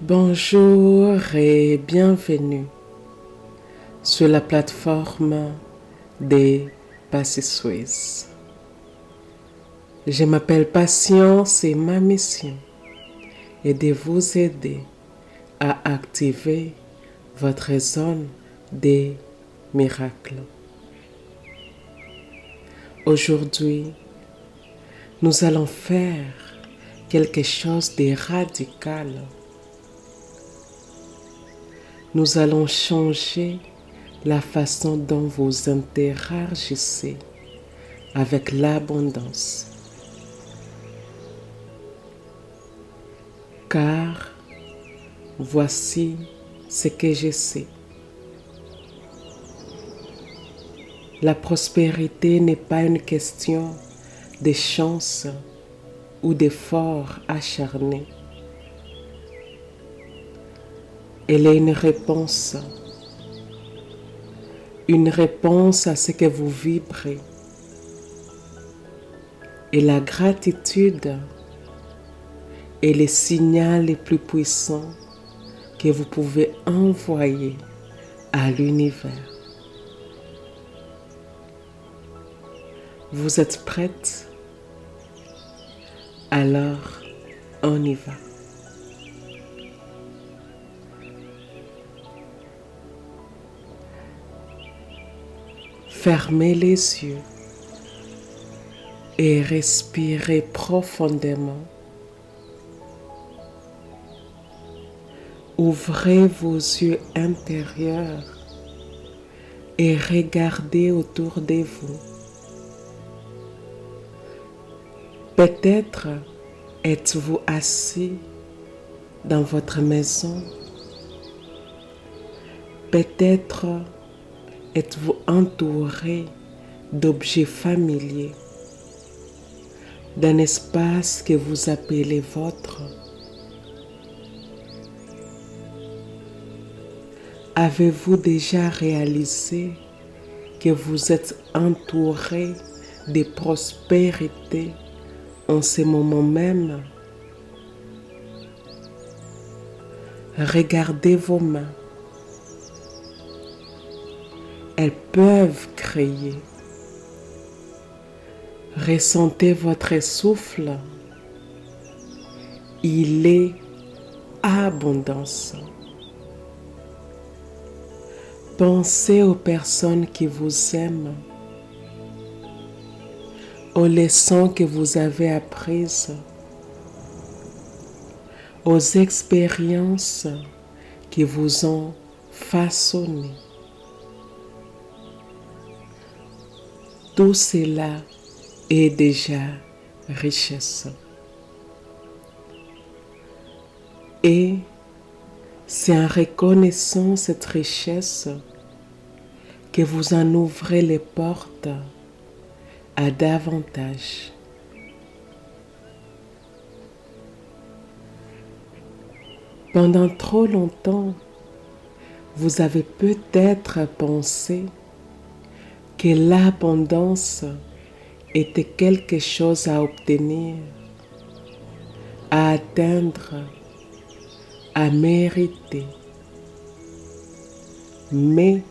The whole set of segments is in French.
Bonjour et bienvenue sur la plateforme des Passy-Suisse. Je m'appelle Patience et ma mission est de vous aider à activer votre zone des miracles. Aujourd'hui, nous allons faire quelque chose de radical. Nous allons changer la façon dont vous interagissez avec l'abondance. Car voici ce que je sais. La prospérité n'est pas une question de chance ou d'effort acharné. Elle est une réponse à ce que vous vibrez. Et la gratitude est le signal le plus puissant que vous pouvez envoyer à l'univers. Vous êtes prête? Alors, on y va. Fermez les yeux et respirez profondément. Ouvrez vos yeux intérieurs et regardez autour de vous. Peut-être êtes-vous assis dans votre maison. Peut-être êtes-vous entouré d'objets familiers, d'un espace que vous appelez vôtre. Avez-vous déjà réalisé que vous êtes entouré de prospérité en ce moment même? Regardez vos mains. Elles peuvent créer. Ressentez votre souffle. Il est abondance. Pensez aux personnes qui vous aiment, aux leçons que vous avez apprises, aux expériences qui vous ont façonné. Tout cela est déjà richesse. Et c'est en reconnaissant cette richesse que vous en ouvrez les portes à davantage. Pendant trop longtemps, vous avez peut-être pensé que l'abondance était quelque chose à obtenir, à atteindre, à mériter. Mais,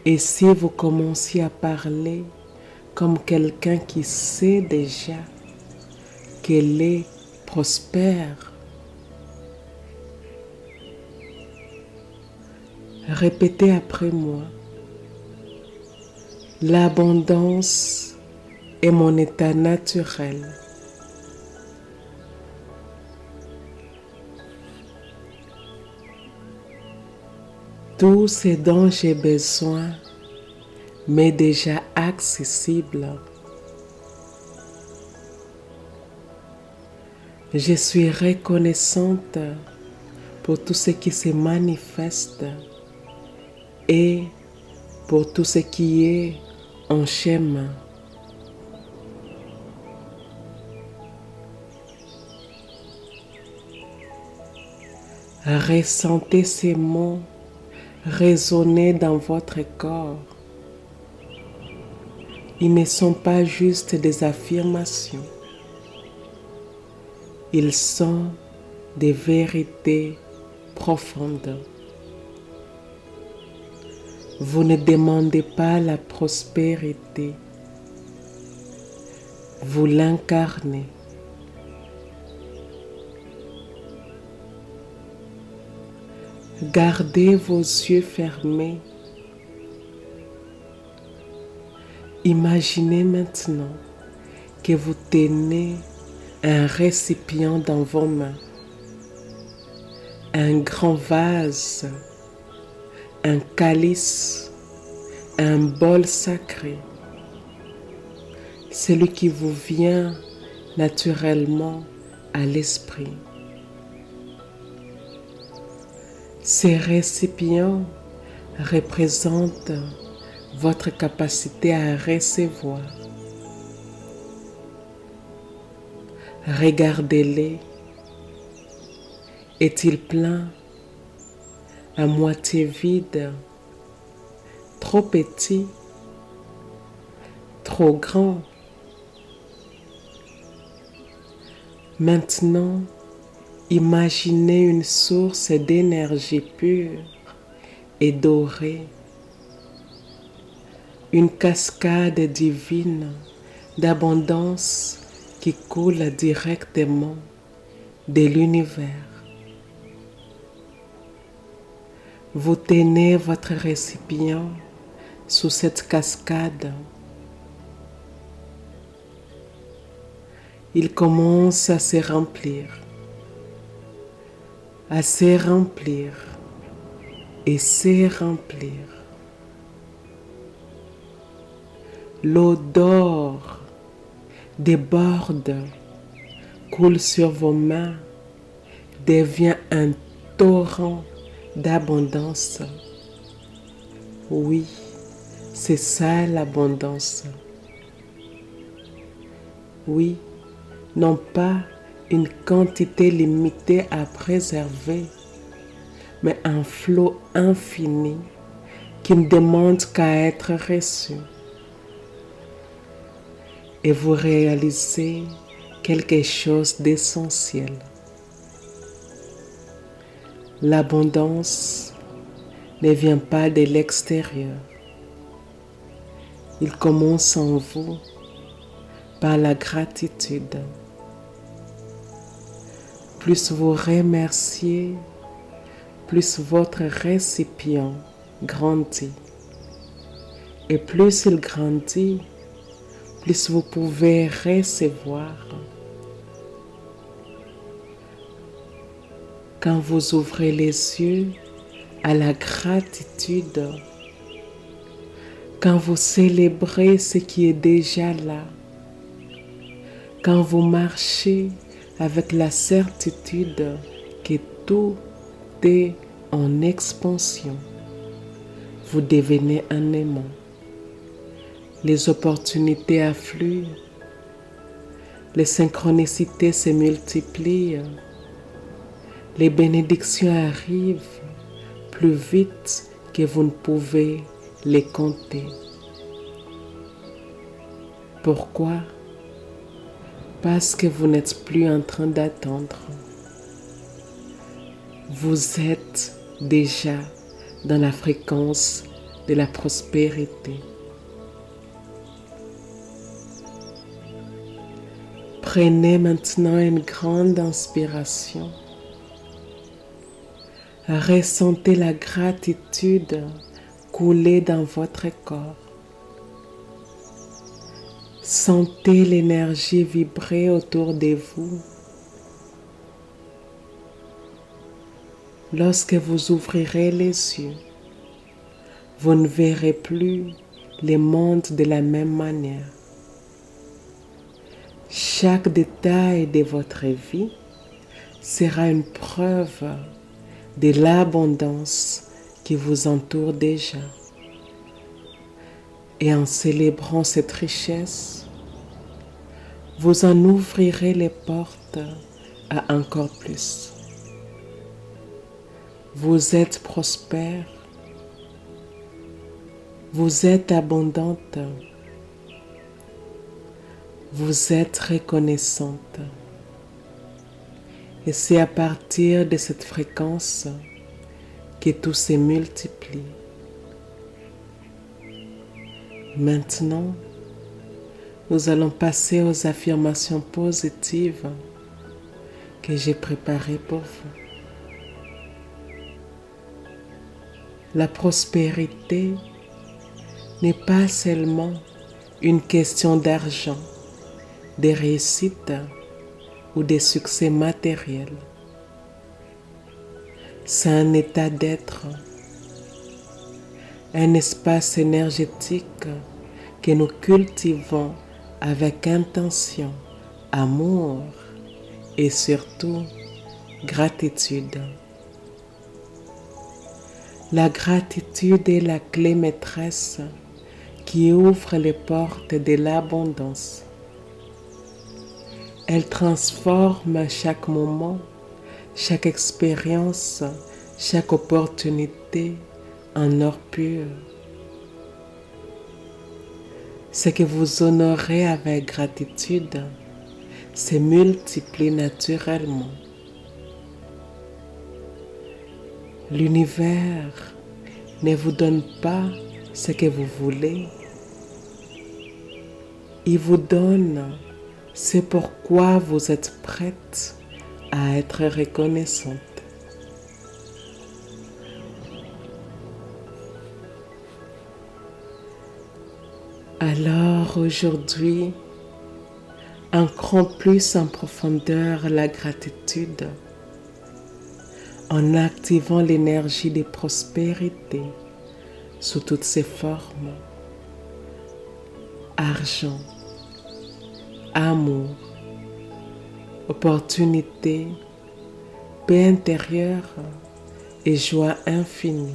et si vous commenciez à parler comme quelqu'un qui sait déjà qu'elle est prospère? Répétez après moi. L'abondance est mon état naturel. Tout ce dont j'ai besoin m'est déjà accessible. Je suis reconnaissante pour tout ce qui se manifeste et pour tout ce qui est en chemin. Ressentez ces mots résonner dans votre corps. Ils ne sont pas juste des affirmations. Ils sont des vérités profondes. Vous ne demandez pas la prospérité, vous l'incarnez. Gardez vos yeux fermés. Imaginez maintenant que vous tenez un récipient dans vos mains, un grand vase, un calice, un bol sacré, celui qui vous vient naturellement à l'esprit. Ces récipients représentent votre capacité à recevoir. Regardez-les. Est-il plein, à moitié vide, trop petit, trop grand? Maintenant, imaginez une source d'énergie pure et dorée, une cascade divine d'abondance qui coule directement de l'univers. Vous tenez votre récipient sous cette cascade. Il commence à se remplir, à se remplir et se remplir. L'eau d'or déborde, coule sur vos mains, devient un torrent d'abondance. Oui, c'est ça l'abondance. Oui, non pas une quantité limitée à préserver, mais un flot infini qui ne demande qu'à être reçu. Et vous réalisez quelque chose d'essentiel. L'abondance ne vient pas de l'extérieur. Il commence en vous par la gratitude. Plus vous remerciez, plus votre récipient grandit. Et plus il grandit, plus vous pouvez recevoir. Quand vous ouvrez les yeux à la gratitude, quand vous célébrez ce qui est déjà là, quand vous marchez avec la certitude que tout est en expansion, vous devenez un aimant. Les opportunités affluent, les synchronicités se multiplient, les bénédictions arrivent plus vite que vous ne pouvez les compter. Pourquoi? Parce que vous n'êtes plus en train d'attendre. Vous êtes déjà dans la fréquence de la prospérité. Prenez maintenant une grande inspiration. Ressentez la gratitude couler dans votre corps. Sentez l'énergie vibrer autour de vous. Lorsque vous ouvrirez les yeux, vous ne verrez plus le monde de la même manière. Chaque détail de votre vie sera une preuve de l'abondance qui vous entoure déjà. Et en célébrant cette richesse, vous en ouvrirez les portes à encore plus. Vous êtes prospère, vous êtes abondante, vous êtes reconnaissante. Et c'est à partir de cette fréquence que tout se multiplie. Maintenant, nous allons passer aux affirmations positives que j'ai préparées pour vous. La prospérité n'est pas seulement une question d'argent, de réussite ou de succès matériel. C'est un état d'être, un espace énergétique que nous cultivons avec intention, amour et surtout gratitude. La gratitude est la clé maîtresse qui ouvre les portes de l'abondance. Elle transforme chaque moment, chaque expérience, chaque opportunité en or pur. Ce que vous honorez avec gratitude se multiplie naturellement. L'univers ne vous donne pas ce que vous voulez. Il vous donne ce pourquoi vous êtes prête à être reconnaissante. Alors aujourd'hui, ancrons plus en profondeur la gratitude en activant l'énergie de prospérité sous toutes ses formes. Argent, amour, opportunité, paix intérieure et joie infinie.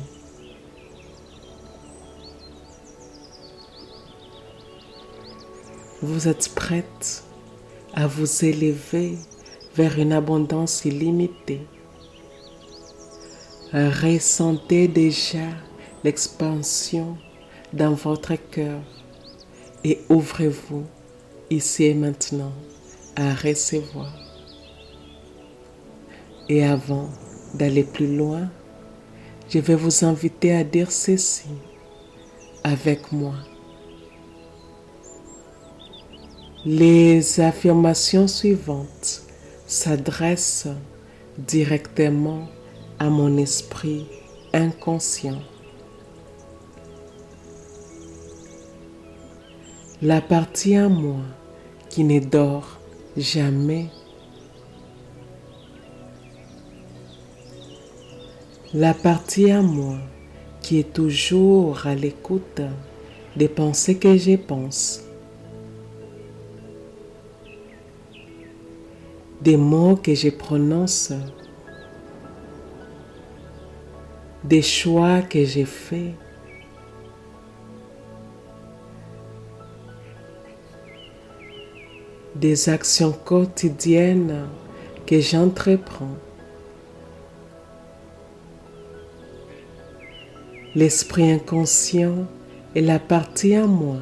Vous êtes prête à vous élever vers une abondance illimitée. Ressentez déjà l'expansion dans votre cœur et ouvrez-vous ici et maintenant à recevoir. Et avant d'aller plus loin, je vais vous inviter à dire ceci avec moi. Les affirmations suivantes s'adressent directement à mon esprit inconscient. La partie en moi qui ne dort jamais. La partie en moi qui est toujours à l'écoute des pensées que je pense. Des mots que je prononce. Des choix que j'ai faits. Des actions quotidiennes que j'entreprends. L'esprit inconscient est la partie en moi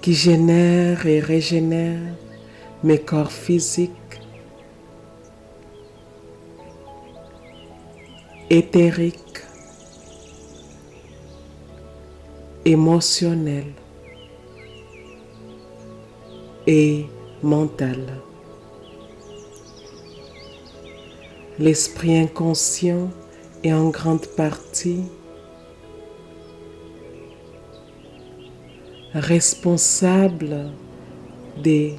qui génère et régénère mes corps physiques, éthériques, émotionnels et mentales. L'esprit inconscient est en grande partie responsable de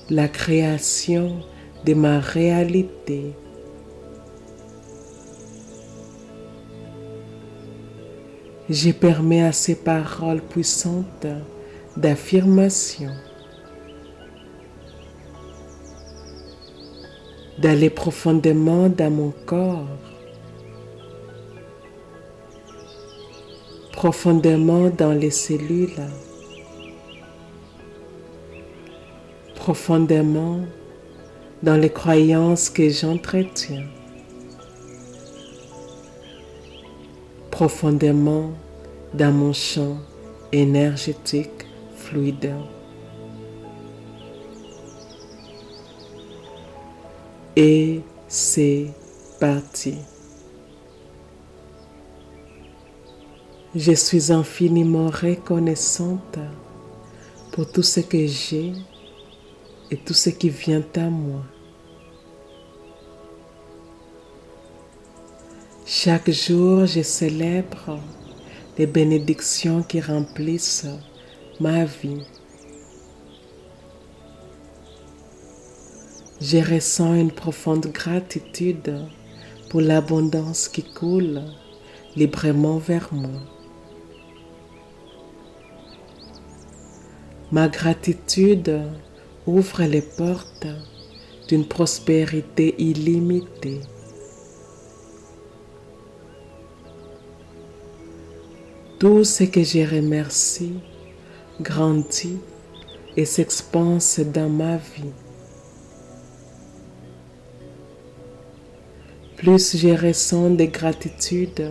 la création de ma réalité. Je permets à ces paroles puissantes d'affirmation d'aller profondément dans mon corps, profondément dans les cellules, profondément dans les croyances que j'entretiens, profondément dans mon champ énergétique fluide. Et c'est parti. Je suis infiniment reconnaissante pour tout ce que j'ai et tout ce qui vient à moi. Chaque jour, je célèbre les bénédictions qui remplissent ma vie. Je ressens une profonde gratitude pour l'abondance qui coule librement vers moi. Ma gratitude ouvre les portes d'une prospérité illimitée. Tout ce que je remercie grandit et s'expanse dans ma vie. Plus je ressens de gratitude,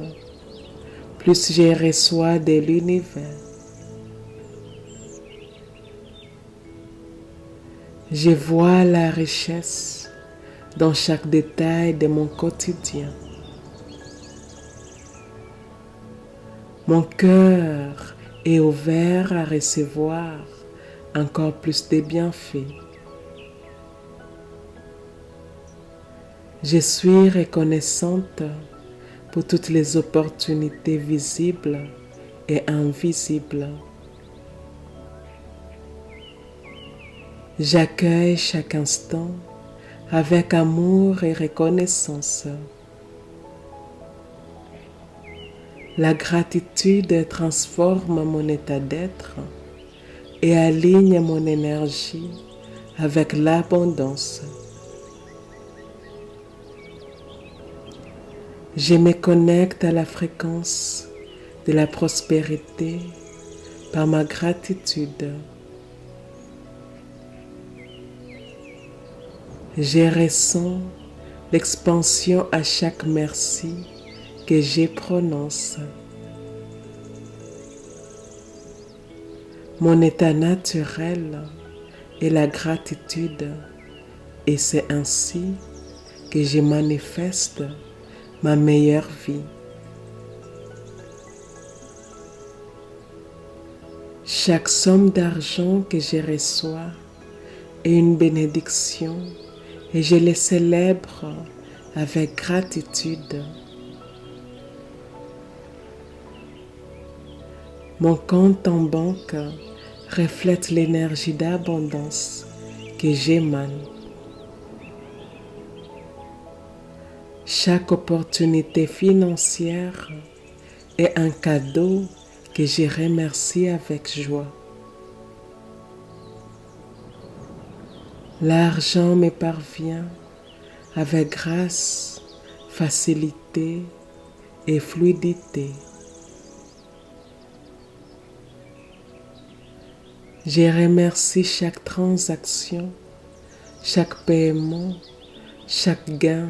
plus je reçois de l'univers. Je vois la richesse dans chaque détail de mon quotidien. Mon cœur est ouvert à recevoir encore plus de bienfaits. Je suis reconnaissante pour toutes les opportunités visibles et invisibles. J'accueille chaque instant avec amour et reconnaissance. La gratitude transforme mon état d'être et aligne mon énergie avec l'abondance. Je me connecte à la fréquence de la prospérité par ma gratitude. Je ressens l'expansion à chaque merci que je prononce. Mon état naturel est la gratitude et c'est ainsi que je manifeste ma meilleure vie. Chaque somme d'argent que je reçois est une bénédiction et je les célèbre avec gratitude. Mon compte en banque reflète l'énergie d'abondance que j'émane. Chaque opportunité financière est un cadeau que je remercie avec joie. L'argent me parvient avec grâce, facilité et fluidité. Je remercie chaque transaction, chaque paiement, chaque gain.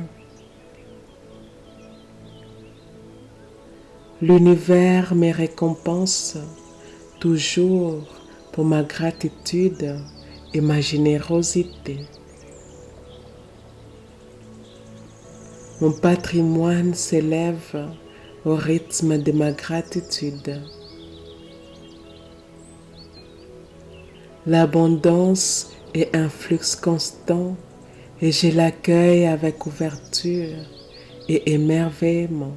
L'univers me récompense toujours pour ma gratitude et ma générosité. Mon patrimoine s'élève au rythme de ma gratitude. L'abondance est un flux constant et je l'accueille avec ouverture et émerveillement.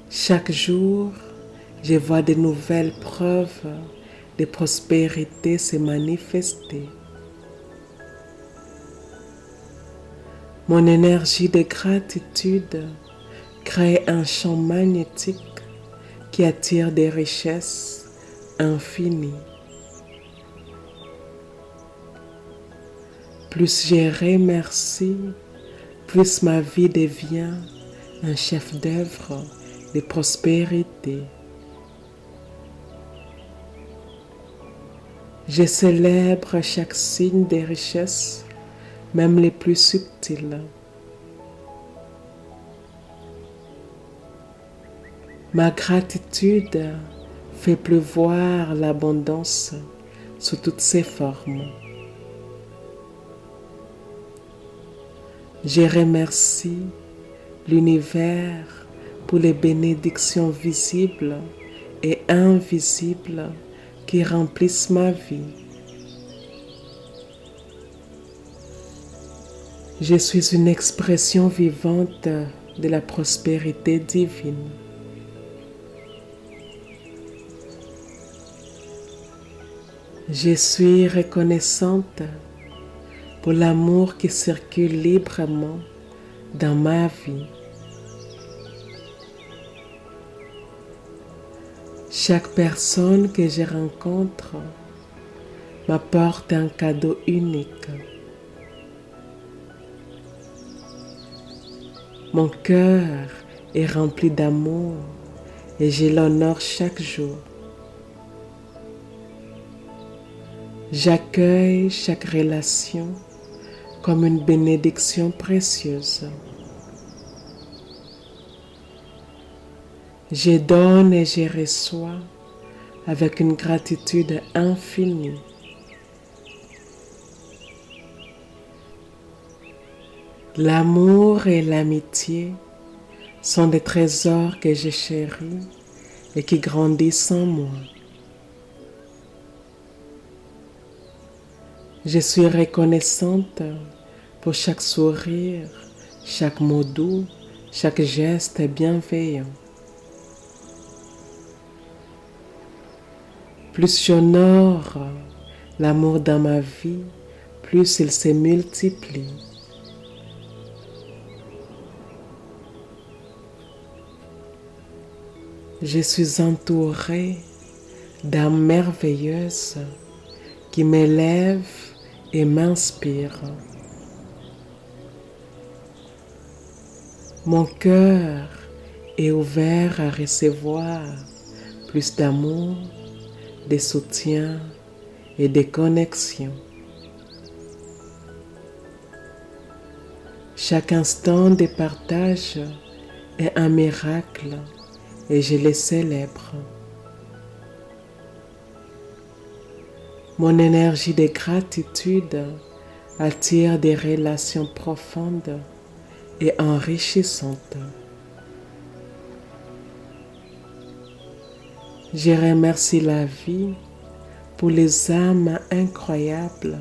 Chaque jour, je vois de nouvelles preuves de prospérité se manifester. Mon énergie de gratitude crée un champ magnétique qui attire des richesses infinies. Plus je remercie, plus ma vie devient un chef-d'œuvre de prospérité. Je célèbre chaque signe de richesse, même les plus subtils. Ma gratitude fait pleuvoir l'abondance sous toutes ses formes. Je remercie l'univers pour les bénédictions visibles et invisibles qui remplissent ma vie. Je suis une expression vivante de la prospérité divine. Je suis reconnaissante pour l'amour qui circule librement dans ma vie. Chaque personne que je rencontre m'apporte un cadeau unique. Mon cœur est rempli d'amour et je l'honore chaque jour. J'accueille chaque relation comme une bénédiction précieuse. Je donne et je reçois avec une gratitude infinie. L'amour et l'amitié sont des trésors que je chéris et qui grandissent en moi. Je suis reconnaissante pour chaque sourire, chaque mot doux, chaque geste bienveillant. Plus j'honore l'amour dans ma vie, plus il se multiplie. Je suis entourée d'âmes merveilleuses qui m'élèvent et m'inspirent. Mon cœur est ouvert à recevoir plus d'amour, de soutien et de connexion. Chaque instant de partage est un miracle et je les célèbre. Mon énergie de gratitude attire des relations profondes et enrichissantes. Je remercie la vie pour les âmes incroyables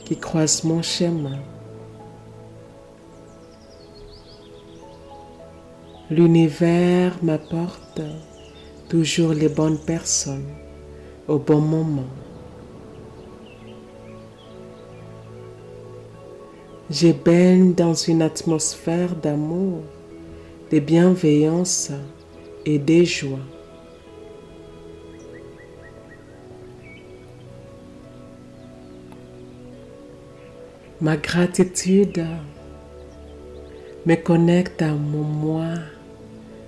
qui croisent mon chemin. L'univers m'apporte toujours les bonnes personnes au bon moment. Je baigne dans une atmosphère d'amour, de bienveillance et de joie. Ma gratitude me connecte à mon moi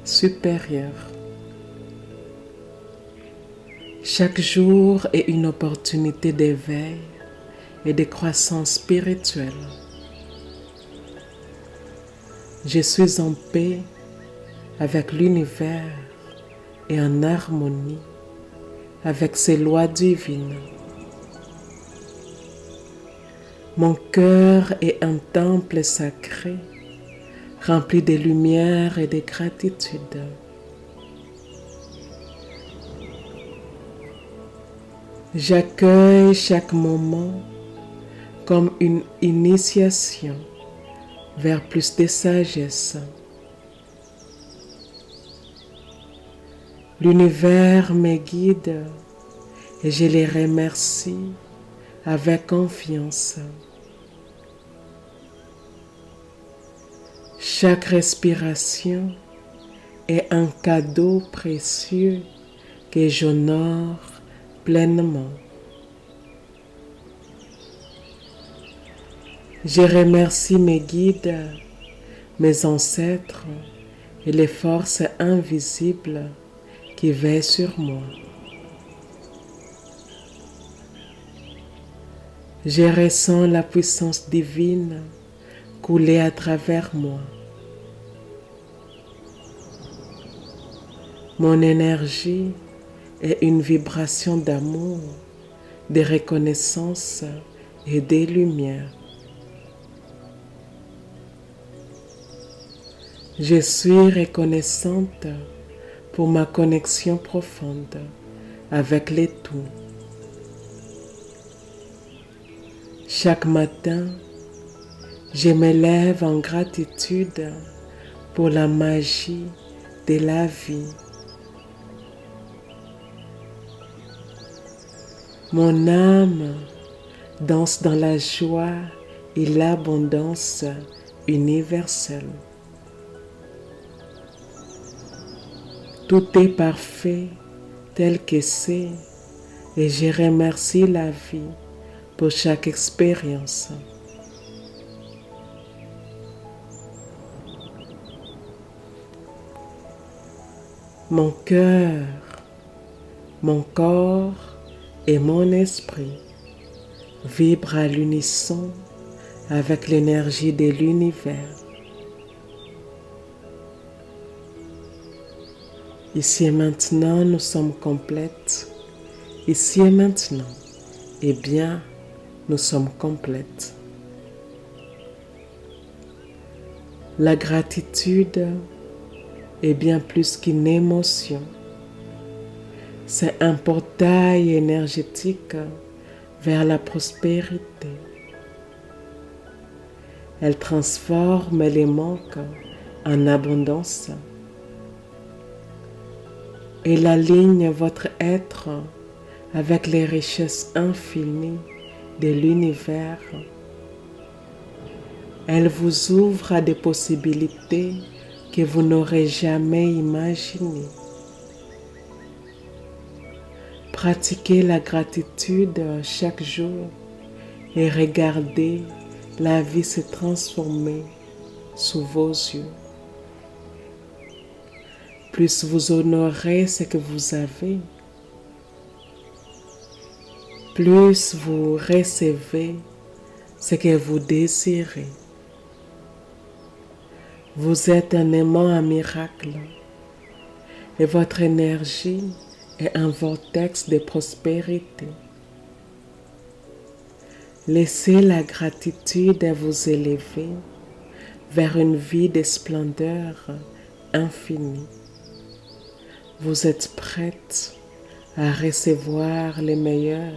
supérieur. Chaque jour est une opportunité d'éveil et de croissance spirituelle. Je suis en paix avec l'univers et en harmonie avec ses lois divines. Mon cœur est un temple sacré, rempli de lumière et de gratitude. J'accueille chaque moment comme une initiation vers plus de sagesse. L'univers me guide et je les remercie avec confiance. Chaque respiration est un cadeau précieux que j'honore pleinement. Je remercie mes guides, mes ancêtres et les forces invisibles qui veillent sur moi. Je ressens la puissance divine couler à travers moi. Mon énergie est une vibration d'amour, de reconnaissance et de lumière. Je suis reconnaissante pour ma connexion profonde avec le tout. Chaque matin, je me lève en gratitude pour la magie de la vie. Mon âme danse dans la joie et l'abondance universelle. Tout est parfait tel que c'est et je remercie la vie pour chaque expérience. Mon cœur, mon corps et mon esprit vibrent à l'unisson avec l'énergie de l'univers. Ici et maintenant, nous sommes complètes. Ici et maintenant, eh bien, nous sommes complètes. La gratitude est bien plus qu'une émotion. C'est un portail énergétique vers la prospérité. Elle transforme les manques en abondance. Elle aligne votre être avec les richesses infinies de l'univers. Elle vous ouvre à des possibilités que vous n'aurez jamais imaginées. Pratiquez la gratitude chaque jour et regardez la vie se transformer sous vos yeux. Plus vous honorez ce que vous avez, plus vous recevez ce que vous désirez. Vous êtes un aimant à miracle et votre énergie est un vortex de prospérité. Laissez la gratitude vous élever vers une vie de splendeur infinie. Vous êtes prête à recevoir le meilleur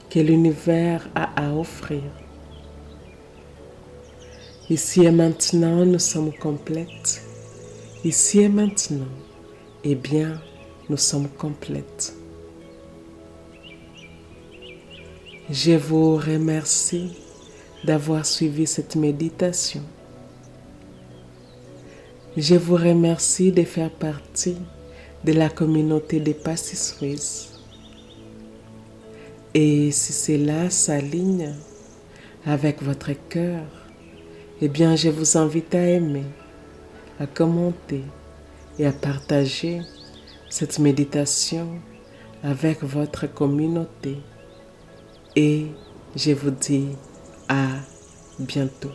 que l'univers a à offrir. Ici et maintenant, nous sommes complètes. Ici et maintenant, eh bien, nous sommes complètes. Je vous remercie d'avoir suivi cette méditation. Je vous remercie de faire partie de la communauté des pâtisseuses. Et si cela s'aligne avec votre cœur, eh bien, je vous invite à aimer, à commenter et à partager cette méditation avec votre communauté. Et je vous dis à bientôt.